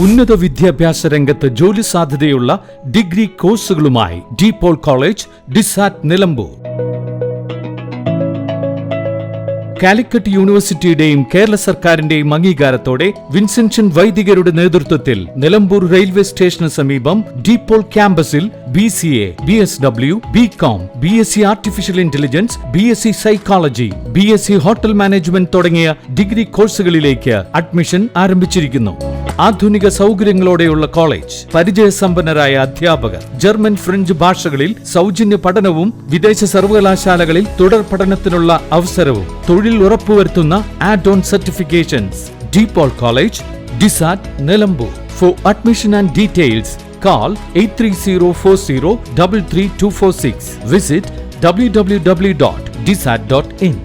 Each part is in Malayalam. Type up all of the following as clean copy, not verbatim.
ഉന്നത വിദ്യാഭ്യാസ രംഗത്ത് ജോലി സാധ്യതയുള്ള ഡിഗ്രി കോഴ്സുകളുമായി DePaul കോളേജ്, ഡിസാറ്റ്, നിലമ്പൂർ. കാലിക്കറ്റ് യൂണിവേഴ്സിറ്റിയുടെയും കേരള സർക്കാരിന്റെയും അംഗീകാരത്തോടെ വിൻസെൻഷൻ വൈദികരുടെ നേതൃത്വത്തിൽ നിലമ്പൂർ റെയിൽവേ സ്റ്റേഷന് സമീപം DePaul ക്യാമ്പസിൽ BCA, BSW, BCom, BSc artificial intelligence, BSc psychology, BSc hotel management തുടങ്ങിയ ഡിഗ്രി കോഴ്സുകളിലേക്ക് അഡ്മിഷൻ ആരംഭിച്ചിരിക്കുന്നു. ആധുനിക സൗകര്യങ്ങളോടെയുള്ള കോളേജ്, പരിചയസമ്പന്നരായ അധ്യാപകർ, ജർമ്മൻ, ഫ്രഞ്ച് ഭാഷകളിൽ സൗജന്യ പഠനവും വിദേശ സർവകലാശാലകളിൽ തുടർ പഠനത്തിനുള്ള അവസരവും തൊഴിൽ ഉറപ്പുവരുത്തുന്ന add-on certifications. DePaul college, DISAT, Nilambur. For admission and details call 8304033246. Visit www.disat.in.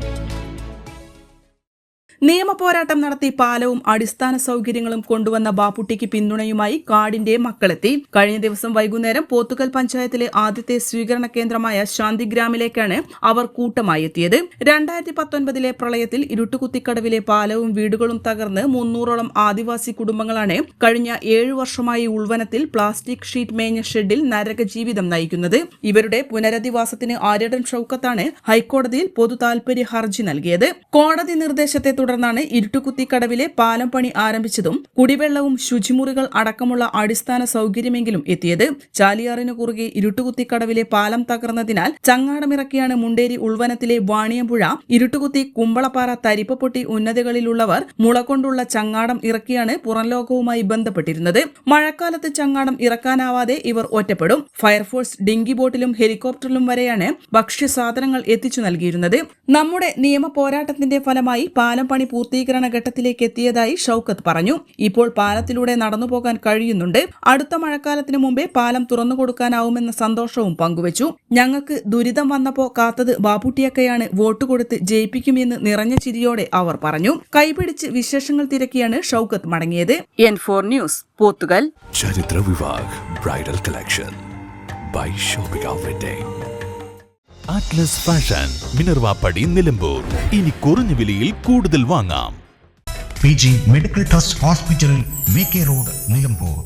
നിയമപോരാട്ടം നടത്തി പാലവും അടിസ്ഥാന സൗകര്യങ്ങളും കൊണ്ടുവന്ന ബാപ്പുട്ടിക്ക് പിന്തുണയുമായി കാടിന്റെ മക്കളെത്തി. കഴിഞ്ഞ ദിവസം വൈകുന്നേരം പോത്തുകൽ പഞ്ചായത്തിലെ ആദ്യത്തെ സ്വീകരണ കേന്ദ്രമായ ശാന്തിഗ്രാമിലേക്കാണ് അവർ കൂട്ടമായി എത്തിയത്. 2019 പ്രളയത്തിൽ ഇരുട്ടുകുത്തിക്കടവിലെ പാലവും വീടുകളും തകർന്ന് 300ഓളം ആദിവാസി കുടുംബങ്ങളാണ് കഴിഞ്ഞ 7 വർഷമായി ഉൾവനത്തിൽ പ്ലാസ്റ്റിക് ഷീറ്റ് മേഞ്ഞ ഷെഡിൽ നരക ജീവിതം നയിക്കുന്നത്. ഇവരുടെ പുനരധിവാസത്തിന് ആര്യടൻ ഷൌക്കത്താണ് ഹൈക്കോടതിയിൽ പൊതു താൽപര്യ ഹർജി നൽകിയത്. കോടതി നിർദ്ദേശത്തെ തുടർന്നാണ് ഇരുട്ടുകുത്തിക്കടവിലെ പാലം പണി ആരംഭിച്ചതും കുടിവെള്ളവും ശുചിമുറികൾ അടക്കമുള്ള അടിസ്ഥാന സൗകര്യമെങ്കിലും എത്തിയത്. ചാലിയാറിനു കുറുകെ ഇരുട്ടുകുത്തിക്കടവിലെ പാലം തകർന്നതിനാൽ ചങ്ങാടമിറക്കിയാണ് മുണ്ടേരി ഉൾവനത്തിലെ വാണിയമ്പുഴ, ഇരുട്ടുകുത്തി, കുമ്പളപ്പാറ, തരിപ്പപ്പൊട്ടി ഉന്നതികളിലുള്ളവർ മുളകൊണ്ടുള്ള ചങ്ങാടം ഇറക്കിയാണ് പുറംലോകവുമായി ബന്ധപ്പെട്ടിരുന്നത്. മഴക്കാലത്ത് ചങ്ങാടം ഇറക്കാനാവാതെ ഇവർ ഒറ്റപ്പെടും. ഫയർഫോഴ്സ് ഡിങ്കി ബോട്ടിലും ഹെലികോപ്റ്ററിലും വരെയാണ് ഭക്ഷ്യസാധനങ്ങൾ എത്തിച്ചു നൽകിയിരുന്നത്. നമ്മുടെ നിയമ പോരാട്ടത്തിന്റെ ഫലമായി പാലം പണി പൂർത്തീകരണ ഘട്ടത്തിലേക്ക് എത്തിയതായി ഷൌക്കത്ത് പറഞ്ഞു. ഇപ്പോൾ പാലത്തിലൂടെ നടന്നുപോകാൻ കഴിയുന്നുണ്ട്. അടുത്ത മഴക്കാലത്തിന് മുമ്പേ പാലം തുറന്നുകൊടുക്കാനാവുമെന്ന സന്തോഷവും പങ്കുവച്ചു. ഞങ്ങൾക്ക് ദുരിതം വന്നപ്പോ കാത്തത് ബാപ്പുട്ടിയക്കയാണ്, വോട്ട് കൊടുത്ത് ജയിപ്പിക്കുമെന്ന് നിറഞ്ഞ ചിരിയോടെ അവർ പറഞ്ഞു. കൈപിടിച്ച് വിശേഷങ്ങൾ തിരക്കിയാണ് ഷൌക്കത്ത് മടങ്ങിയത്. N4 news, Pothukal. Charithra Vivah bridal collection by shopping outlet. Atlas fashion, Minervappadi, Nilambur. ഇനി കുറഞ്ഞ വിലയിൽ കൂടുതൽ വാങ്ങാം. PG medical trust hospital, VK road, Nilambur.